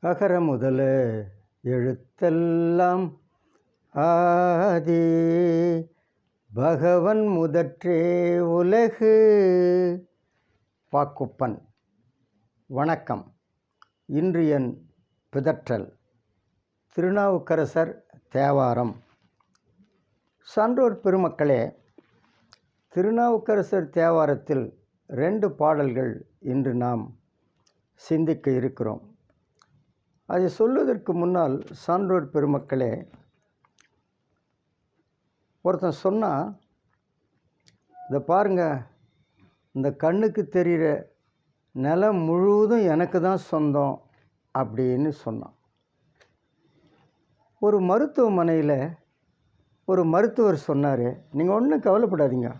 அகர முதல எழுத்தெல்லாம் ஆதி பகவன் முதற்றே உலகு. பாக்குப்பன். வணக்கம். இன்று என் பிதற்றல் திருநாவுக்கரசர் தேவாரம். சான்றோர் பெருமக்களே, திருநாவுக்கரசர் தேவாரத்தில் 2 பாடல்கள் இன்று நாம் சிந்திக்க இருக்கிறோம். அதை சொல்வதற்கு முன்னால் சான்றோர் பெருமக்களே, ஒருத்தன் சொன்னால், இதை பாருங்கள், இந்த கண்ணுக்கு தெரிகிற நிலம் முழுவதும் எனக்கு தான் சொந்தம் அப்படின்னு சொன்னான். ஒரு மருத்துவமனையில் ஒரு மருத்துவர் சொன்னார், நீங்கள் ஒன்றும் கவலைப்படாதீங்க,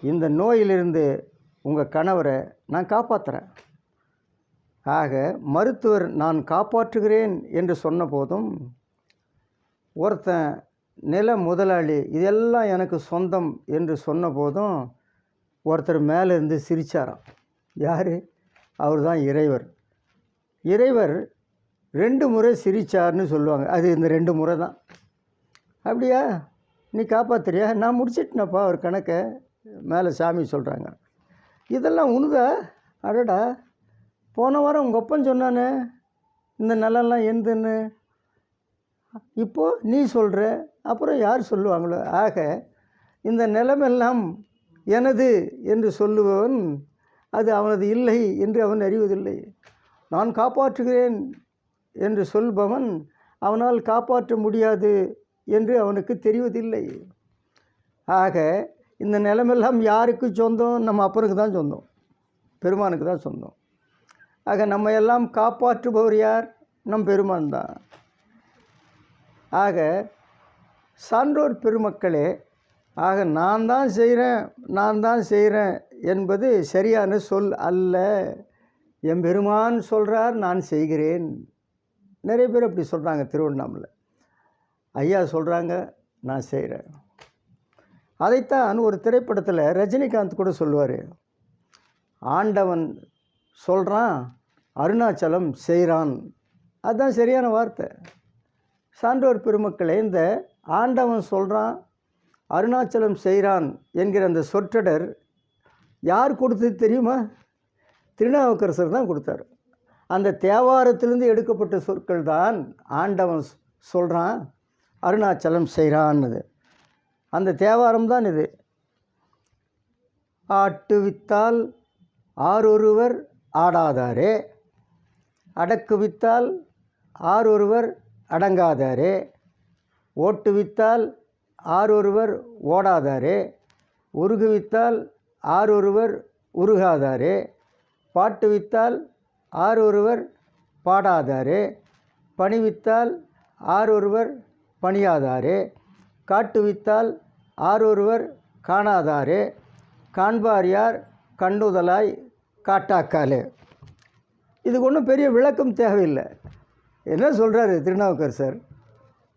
இந்த நோயிலிருந்து உங்கள் கணவரை நான் காப்பாற்றுறேன். ஆக மருத்துவர் நான் காப்பாற்றுகிறேன் என்று சொன்ன போதும், ஒருத்தன் நில முதலாளி இதெல்லாம் எனக்கு சொந்தம் என்று சொன்ன போதும் ஒருத்தர் மேலேருந்து சிரித்தாராம். யார்? அவர் தான் இறைவர். இறைவர் 2 முறை சிரித்தார்னு சொல்லுவாங்க. அது இந்த 2 முறை தான். அப்படியா, நீ காப்பாற்றுறியா? நான் முடிச்சிட்டேனப்பா ஒரு கணக்கை. மேலே சாமி சொல்கிறாங்க, இதெல்லாம் உணுதா? அடடா, போன வாரம் உங்கள் அப்பன் சொன்னானே இந்த நிலம்லாம் எந்துன்னு, இப்போது நீ சொல்கிற, அப்புறம் யார் சொல்லுவாங்களோ? ஆக இந்த நிலமெல்லாம் எனது என்று சொல்லுபவன் அது அவனது இல்லை என்று அவன் அறிவதில்லை. நான் காப்பாற்றுகிறேன் என்று சொல்பவன் அவனால் காப்பாற்ற முடியாது என்று அவனுக்கு தெரிவதில்லை. ஆக இந்த நிலமெல்லாம் யாருக்கு சொந்தம்? நம்ம அப்பனுக்கு தான் சொந்தம், பெருமானுக்கு தான் சொந்தம். ஆக நம்ம எல்லாம் காப்பாற்றுபவர் யார்? நம் பெருமான் தான். ஆக சான்றோர் பெருமக்களே, ஆக நான் தான் செய்கிறேன் என்பது சரியான சொல் அல்ல. என் பெருமான் சொல்கிறார், நான் செய்கிறேன். நிறைய பேர் அப்படி சொல்கிறாங்க. திருவண்ணாமலை ஐயா சொல்கிறாங்க, நான் செய்கிறேன். அதைத்தான் ஒரு திரைப்படத்தில் ரஜினிகாந்த் கூட சொல்லுவார், ஆண்டவன் சொல்கிறான், அருணாச்சலம் செய்கிறான். அதுதான் சரியான வார்த்தை. சான்றோர் பெருமக்களே, இந்த ஆண்டவன் சொல்கிறான், அருணாச்சலம் செய்கிறான் என்கிற அந்த சொற்றொடர் யார் கொடுத்தது தெரியுமா? திருநாவுக்கரசர் தான் கொடுத்தார். அந்த தேவாரத்திலிருந்து எடுக்கப்பட்ட சொற்கள் தான் ஆண்டவன் சொல்கிறான், அருணாச்சலம் செய்கிறான்னு. அந்த தேவாரம் தான் இது. ஆட்டுவித்தால் ஆரொருவர் ஆடாதாரே, அடக்குவித்தால் ஆரொருவர் அடங்காதாரே, ஓட்டுவித்தால் ஆரொருவர் ஓடாதாரே, உருகுவித்தால் ஆரொருவர் உருகாதாரே, பாட்டுவித்தால் ஆரொருவர் பாடாதாரே, பணிவித்தால் ஆரொருவர் பணியாதாரே, காட்டுவித்தால் ஆரொருவர் காணாதாரே, காண்பார் யார் கண்டுதலாய் காட்டாக்காலே. இதுக்கு ஒன்றும் பெரிய விளக்கம் தேவையில்லை. என்ன சொல்கிறாரு திருநாவுக்கரசர்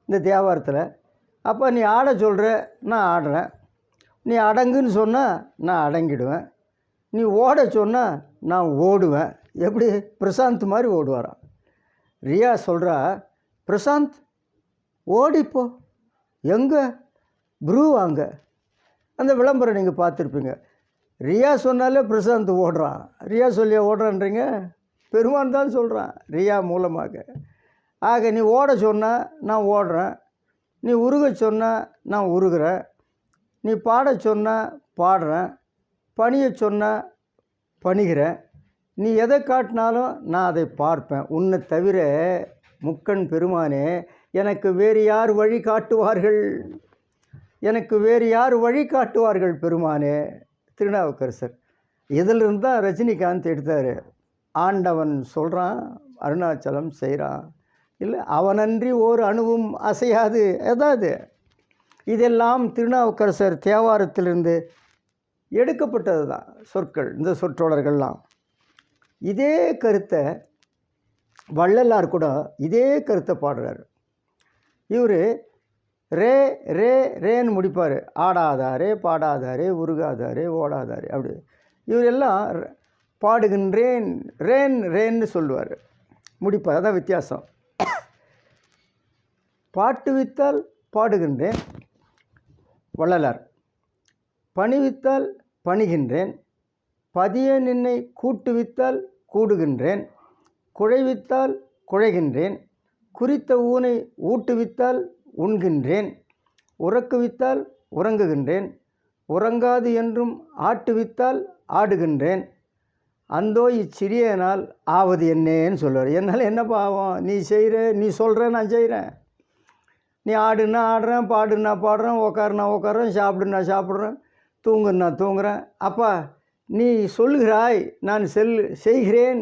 இந்த தேவாரத்தில்? அப்போ நீ ஆட சொல்கிற, நான் ஆடுறேன். நீ அடங்குன்னு சொன்னால் நான் அடங்கிடுவேன். நீ ஓட சொன்னால் நான் ஓடுவேன். எப்படி? பிரசாந்த் மாதிரி ஓடுவாராம். ரியா சொல்கிறா, பிரசாந்த் ஓடிப்போ. எங்கே? ப்ரூ வாங்க. அந்த விளம்பரம் நீங்கள் பார்த்துருப்பீங்க. ரியா சொன்னாலே பிரசாந்த் ஓடுறான். ரியா சொல்லியா ஓடுறான்றீங்க? பெருமான் தான் சொல்கிறான் ரியா மூலமாக. ஆக நீ ஓட சொன்னால் நான் ஓடுறேன், நீ உருக சொன்னால் நான் உருகிறேன், நீ பாட சொன்னால் பாடுறேன், பணிய சொன்னால் பணிகிறேன், நீ எதை காட்டினாலும் நான் அதை பார்ப்பேன். உன்னை தவிர முக்கண் பெருமானே, எனக்கு வேறு யார் வழி காட்டுவார்கள்? எனக்கு வேறு யார் வழி காட்டுவார்கள் பெருமானே? திருநாவுக்கரசர். இதிலிருந்து தான் ரஜினிகாந்த் எடுத்தார். ஆண்டவன் சொல்கிறான், அருணாச்சலம் செய்கிறான், இல்லை அவனன்றி ஓர் அணுவும் அசையாது. எதாவது இதெல்லாம் திருநாவுக்கரசர் தேவாரத்திலிருந்து எடுக்கப்பட்டது தான் சொற்கள், இந்த சொற்றொடர்கள்லாம். இதே கருத்தை வள்ளலார் கூட இதே கருத்தை பாடுறார். இவர் ரே ரே ரேன்னு முடிப்பார். ஆடாதாரே, பாடாதாரே, உருகாதாரே, ஓடாதாரே, அப்படி. இவர் எல்லாம் பாடுகின்றேன் ரேன் ரேன்னு சொல்லுவார். முடிப்பேன். அதான் வித்தியாசம். பாட்டுவித்தால் பாடுகின்றேன் வள்ளலார், பணிவித்தால் பணிகின்றேன், பதிய நின்னை கூட்டுவித்தால் கூடுகின்றேன், குழைவித்தால் குழைகின்றேன், குறித்த ஊனை ஊட்டுவித்தால் உண்கின்றேன், உறக்குவித்தால் உறங்குகின்றேன், உறங்காது என்றும் ஆட்டுவித்தால் ஆடுகின்றேன், அந்தோ இச்சிறியனால் ஆவது என்னேன்னு சொல்லுவார். என்னால் என்ன பாவம், நீ செய்கிற, நீ சொல்கிற, நான் செய்கிறேன். நீ ஆடுன்னா ஆடுறேன், பாடுன்னா பாடுறேன், உக்காருனா உட்காறேன், சாப்பிடுன்னா சாப்பிட்றேன், தூங்குன்னா தூங்குறேன். அப்பா நீ சொல்லுகிறாய், நான் செய்கிறேன்,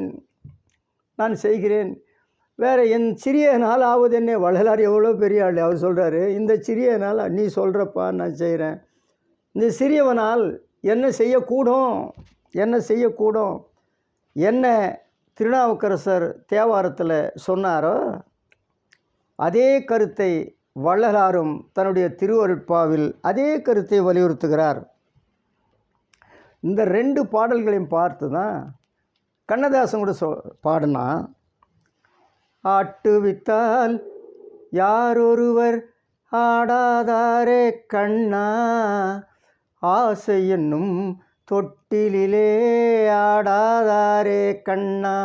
நான் செய்கிறேன். வேறு என் சிறிய நாள் ஆவது என்ன? வள்ளலார் எவ்வளோ பெரிய ஆள், அவர் சொல்கிறாரு, இந்த சிறிய நாள் நீ சொல்கிறப்பா நான் செய்கிறேன். இந்த சிறியவனால் என்ன செய்யக்கூடும், என்ன செய்யக்கூடும், என்ன திருநாவுக்கரசர் தேவாரத்தில் சொன்னாரோ அதே கருத்தை வள்ளலாரும் தன்னுடைய திருவருட்பாவில் அதே கருத்தை வலியுறுத்துகிறார். இந்த 2 பாடல்களையும் பார்த்து தான் கண்ணதாசன் கூட பாடினா, ஆட்டுவித்தால் யாரொருவர் ஆடாதாரே கண்ணா, ஆசை என்னும் தொட்டிலே ஆடாதாரே கண்ணா,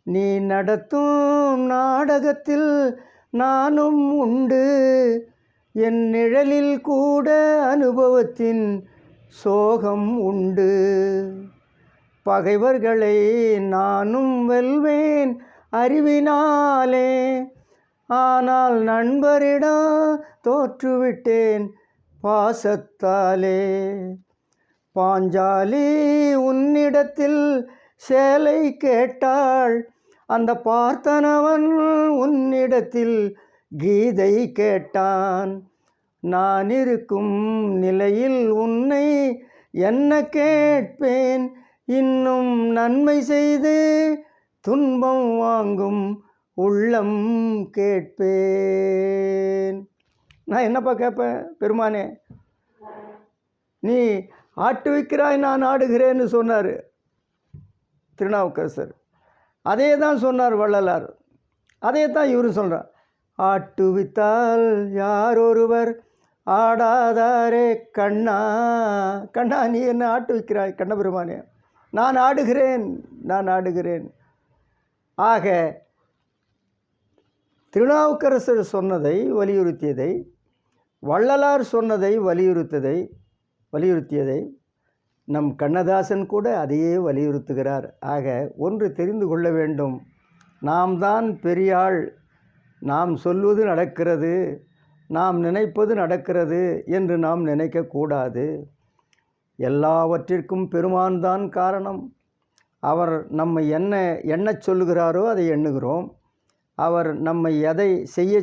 நீ நடத்தும் நாடகத்தில் நானும் உண்டு, என் நிழலில் கூட அனுபவத்தின் சோகம் உண்டு, பகைவர்களை நானும் வெல்வேன் அறிவினாலே, ஆனால் நண்பரிடம் தோற்றுவிட்டேன் பாசத்தாலே, பாஞ்சாலி உன்னிடத்தில் சேலை கேட்டாள், அந்த பார்த்தனவன் உன்னிடத்தில் கீதை கேட்டான், நான் இருக்கும் நிலையில் உன்னை என்ன கேட்பேன், இன்னும் நன்மை செய்து துன்பம் வாங்கும் உள்ளம் கேட்பேன். நான் என்னப்பா கேட்பேன், பெருமானே நீ ஆட்டுவிக்கிறாய் நான் ஆடுகிறேன்னு சொன்னார் திருநாவுக்கரசர். அதே தான் சொன்னார் வள்ளலார், அதே தான் இவரும் சொல்கிறார். ஆட்டுவித்தால் யாரொருவர் ஆடாதாரே கண்ணா, கண்ணா நீ என்ன ஆட்டுவிக்கிறாய் கண்ணபெருமானே, நான் ஆடுகிறேன், நான் ஆடுகிறேன். ஆக திருநாவுக்கரசர் சொன்னதை வலியுறுத்தியதை, வள்ளலார் சொன்னதை வலியுறுத்தியதை நம் கண்ணதாசன் கூட அதையே வலியுறுத்துகிறார். ஆக ஒன்று தெரிந்து கொள்ள வேண்டும், நாம் தான் பெரியாள், நாம் சொல்வது நடக்கிறது, நாம் நினைப்பது நடக்கிறது என்று நாம் நினைக்கக்கூடாது. எல்லாவற்றிற்கும் பெருமான் தான் காரணம். அவர் நம்மை எண்ணச் சொல்கிறாரோ அதை எண்ணுகிறோம், அவர் நம்மை எதை செய்ய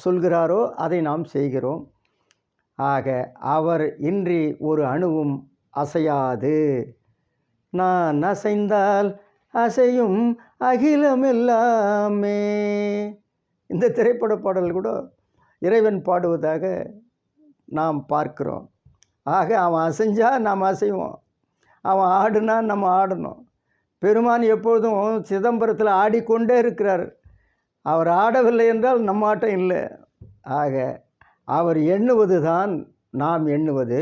சொல்கிறாரோ அதை நாம் செய்கிறோம். ஆக அவர் இன்றி ஒரு அணுவும் அசையாது. நான் அசைந்தால் அசையும் அகிலமெல்லாமே. இந்த திரைப்பட பாடல் கூட இறைவன் பாடுவதாக நாம் பார்க்கிறோம். ஆக அவன் அசைஞ்சால் நாம் அசைவோம், அவன் ஆடுனா நம்ம ஆடணும். பெருமான் எப்பொழுதும் சிதம்பரத்தில் ஆடிக்கொண்டே இருக்கிறார். அவர் ஆடவில்லை என்றால் நம்ம ஆட்டம் இல்லை. ஆக அவர் எண்ணுவது தான் நாம் எண்ணுவது,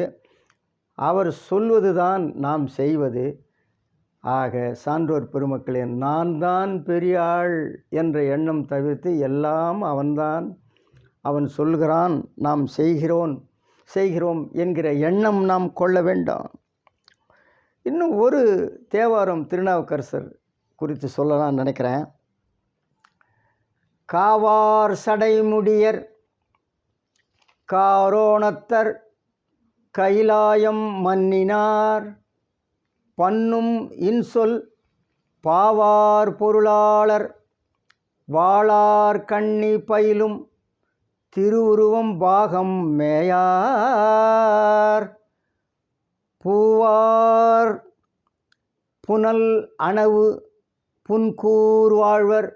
அவர் சொல்வது தான் நாம் செய்வது. ஆக சான்றோர் பெருமக்களே, நான் தான் பெரிய ஆள் என்ற எண்ணம் தவிர்த்து எல்லாம் அவன்தான், அவன் சொல்கிறான், நாம் செய்கிறோம் என்கிற எண்ணம் நாம் கொள்ள வேண்டாம். இன்னும் ஒரு தேவாரம் திருநாவுக்கரசர் குறித்து சொல்லலாம் நினைக்கிறேன். காவார் சடைமுடியர் காரோணத்தர் கைலாயம் மன்னினார், பண்ணும் இன்சொல் பாவார் பொருளாளர், வாளார் கண்ணி பயிலும் திருவுருவம் பாகம் மேயார், பூவார் புனல் அணவு புன்கூர் வாழ்வர்,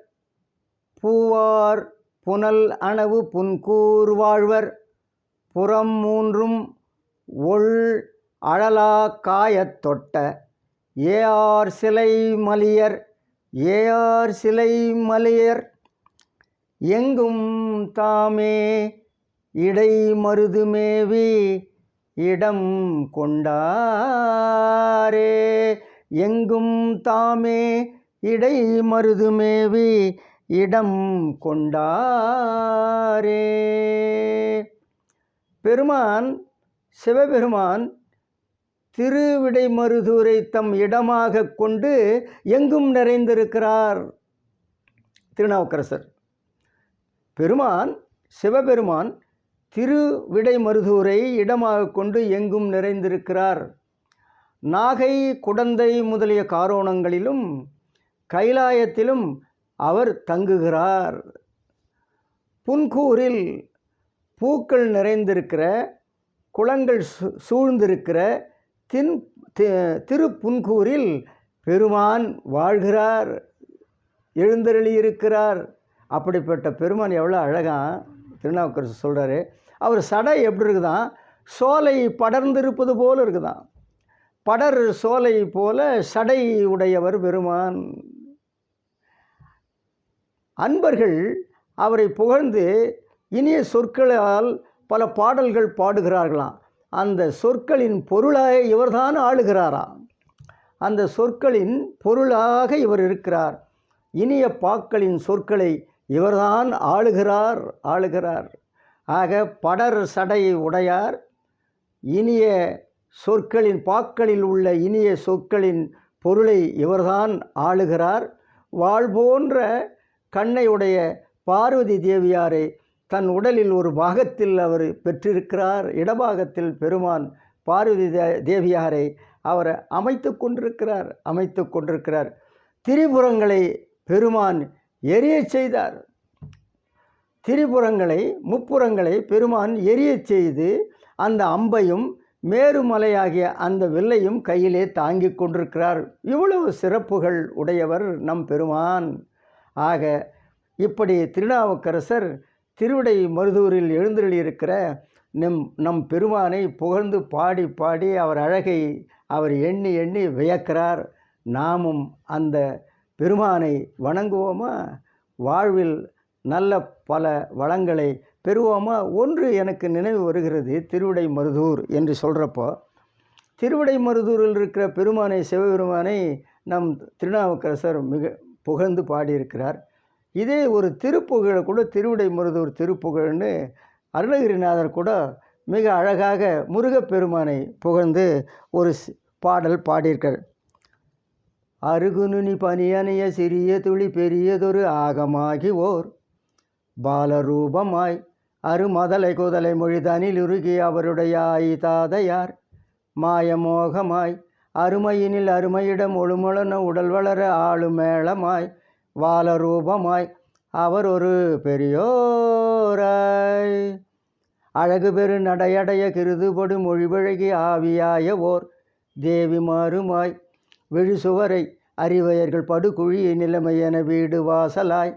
பூவார் புனல் அணவு புன்கூர் வாழ்வர், புறம் மூன்றும் ஒள் அழலா காயத் தொட்ட ஏஆர் சிலை மலியர் ஏயார் சிலை மலையர் எங்கும் தாமே இடை மருதுமேவி இடம் கொண்டாரே. எங்கும் தாமே இடை மருதுமேவி இடம் கொண்டாரே. பெருமான் சிவபெருமான் திருவிடைமருதூரை தம் இடமாக கொண்டு எங்கும் நிறைந்திருக்கிறார். திருநாவுக்கரசர் பெருமான் சிவபெருமான் திருவிடைமருதூரை இடமாக கொண்டு எங்கும் நிறைந்திருக்கிறார். நாகை குடந்தை முதலிய காரோணங்களிலும் கைலாயத்திலும் அவர் தங்குகிறார். புன்கூரில் பூக்கள் நிறைந்திருக்கிற, குளங்கள் சூழ்ந்திருக்கிற திருப்புன்கூரில் பெருமான் வாழ்கிறார், எழுந்தருளியிருக்கிறார். அப்படிப்பட்ட பெருமான் எவ்வளோ அழகாக திருநாவுக்கரசர் சொல்கிறாரு. அவர் சடை எப்படி இருக்குதான், சோலை படர்ந்திருப்பது போல் இருக்குதான். படர் சோலை போல சடை உடையவர் பெருமான். அன்பர்கள் அவரை புகழ்ந்து இனிய சொற்களால் பல பாடல்கள் பாடுகிறார்களாம். அந்த சொற்களின் பொருளாக இவர்தான் ஆளுகிறாராம். அந்த சொற்களின் பொருளாக இவர் இருக்கிறார். இனிய பாக்களின் சொற்களை இவர்தான் ஆளுகிறார். ஆக படர் சடையை உடையார். இனிய சொற்களின் பாக்களில் உள்ள இனிய சொற்களின் பொருளை இவர்தான் ஆளுகிறார். வாழ்போன்ற கண்ணை உடைய பார்வதி தேவியாரை தன் உடலில் ஒரு பாகத்தில் அவர் பெற்றிருக்கிறார். இடபாகத்தில் பெருமான் பார்வதி தேவியாரை அவர் அமைத்து கொண்டிருக்கிறார். திரிபுரங்களை பெருமான் எரியச் செய்தார். திரிபுரங்களை முப்புறங்களை பெருமான் எரியச் செய்து அந்த அம்பையும் மேருமலையாகிய அந்த வில்லையும் கையிலே தாங்கி கொண்டிருக்கிறார். இவ்வளவு சிறப்புகள் உடையவர் நம் பெருமான். ஆக இப்படி திருநாவுக்கரசர் திருவிடை மருதூரில் எழுந்தருளியிருக்கிற நம் பெருமானை புகழ்ந்து பாடி பாடி அவர் அழகை அவர் எண்ணி எண்ணி வியக்கிறார். நாமும் அந்த பெருமானை வணங்குவோமா? வாழ்வில் நல்ல பல வளங்களை பெறுவோமா? ஒன்று எனக்கு நினைவு வருகிறது. திருவிடை மருதூர் என்று சொல்கிறப்போ திருவிடை மருதூரில் இருக்கிற பெருமானை சிவபெருமானை நம் திருநாவுக்கரசர் மிக புகழ்ந்து பாடியிருக்கிறார். இதே ஒரு திருப்புகழை கூட திருவிடை மருதூர் திருப்புகழ்னு அருணகிரிநாதர் கூட மிக அழகாக முருகப்பெருமானை புகழ்ந்து ஒரு பாடல் பாடியிருக்கார். அருகுநுனி பனியனைய சிறிய துளி பெரியதொரு ஆகமாகி ஓர் பாலரூபமாய் அருமதலை குதலை மொழிதனில் உருகி அவருடைய ஆயிதாதையார் மாயமோகமாய் அருமையினில் அருமையிடம் ஒழுமுழன உடல் வளர ஆளுமேளமாய் வாலரூபமாய் அவர் ஒரு பெரியோராய் அழகு பெரு நடையடைய கிருதுபடு மொழிபழகி ஆவியாய ஓர் தேவி மாறுமாய் விழுசுவரை அறிவையர்கள் படுகுழி நிலைமையென வீடு வாசலாய்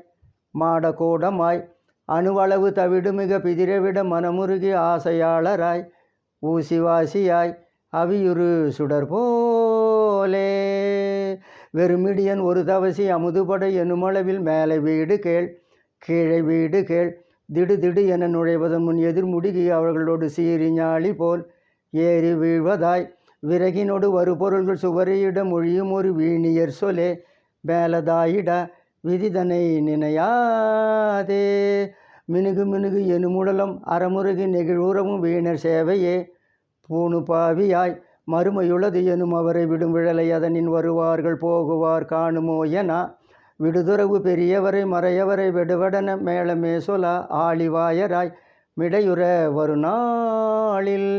மாடகூடமாய் அணுவளவு தவிடு மிக பிதிரவிட மனமுருகி ஆசையாளராய் ஊசிவாசியாய் அவியுரு சுடர் போலே வெறுமிடியன் ஒரு தவசி அமுதுபடை எனுமளவில் மேலே வீடு கேள் கீழே வீடு கேள் திடு என நுழைவதன் முன் எதிர்முடுகி அவர்களோடு சீரிஞாழி போல் ஏறி வீழ்வதாய் விறகினோடு வருபொருள்கள் சுவரையிட மொழியும் ஒரு வீணியர் சொலே மேலதாயிட விதிதனை நினையாதே மினுகு எனுமுடலம் அறமுருகி நெகிழ்வுறவும் வீணர் சேவையே பூணு பாவியாய் மறுமையுள்ளது எனும் அவரை விடும் விழலை அதனின் வருவார்கள் போகுவார் காணுமோ என விடுதுறவு பெரியவரை மறையவரை வெடுவடன மேளமே சொல ஆளிவாயராய் மிடையுற வருநாளில்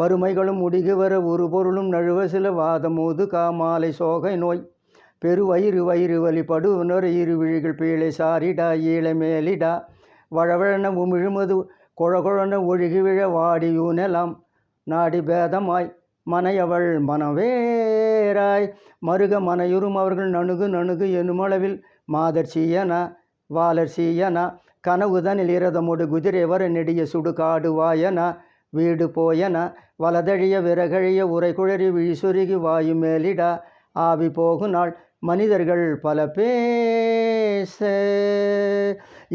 வறுமைகளும் முடிகு வர ஒரு பொருளும் நழுவ சில வாதமூது காமாலை சோகை நோய் பெருவயிறு வழிபடு உணர் இரு விழிகள் பீழை சாரிடா ஈழை மேலிடா வழவழன உமிழுமது கொழகொழன ஒழுகி விழ வாடியூனெலாம் நாடி பேதமாய் மனையவள் மனவேராய் மருக மனையுறும் அவர்கள் நணுகு எனுமளவில் மாதர் சீயனா வாலர் சீயனா கனவுதனில் இரதமோடு குதிரை வர நெடிய சுடுகாடு வாயனா வீடு போயனா வலதழிய விறகழிய உரை குழறி விழிசுருகி வாயு மேலிடா ஆவி போகு நாள் மனிதர்கள் பல பேச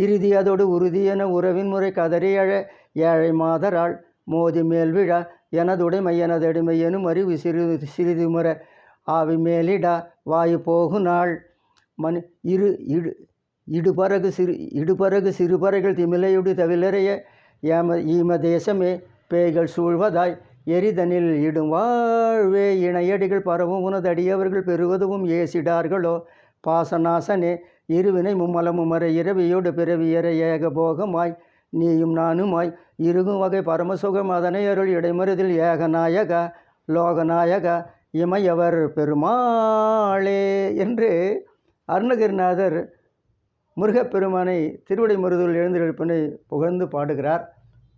இறுதி அதோடு உறுதி என உறவின் முறை கதறி அழ ஏழை மாதராள் மோதி மேல் விழா எனதுடைமை எனதடிமை எனும் அறிவு சிறிது முறை ஆவி மேலிடா வாயு போகு நாள் மணி இடுபறகு சிறுபறைகள் திமிலையுடு தவிலறைய ஈம தேசமே பேய்கள் சூழ்வதாய் எரிதனில் இடும் வாழ்வே இணையடிகள் பரவும் உனதடியவர்கள் பெறுவதும் ஏசிடார்களோ பாசநாசனே இருவினை மும்மலமுமர இரவியோடு பிறவியற ஏக போகமாய் நீயும் நானுமாய் இருகும் வகை பரமசுகம் அதனை அருள் இடைமருதில் ஏகநாயகா லோகநாயகா இமையவர் பெருமாளே என்று அருணகிரிநாதர் முருகப்பெருமானை திருவடை மருதூரில் எழுந்தருளிப்பனை புகழ்ந்து பாடுகிறார்.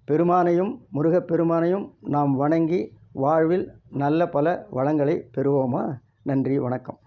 பெருமானையும் முருகப்பெருமானையும் நாம் வணங்கி வாழ்வில் நல்ல பல வளங்களை பெறுவோமா? நன்றி, வணக்கம்.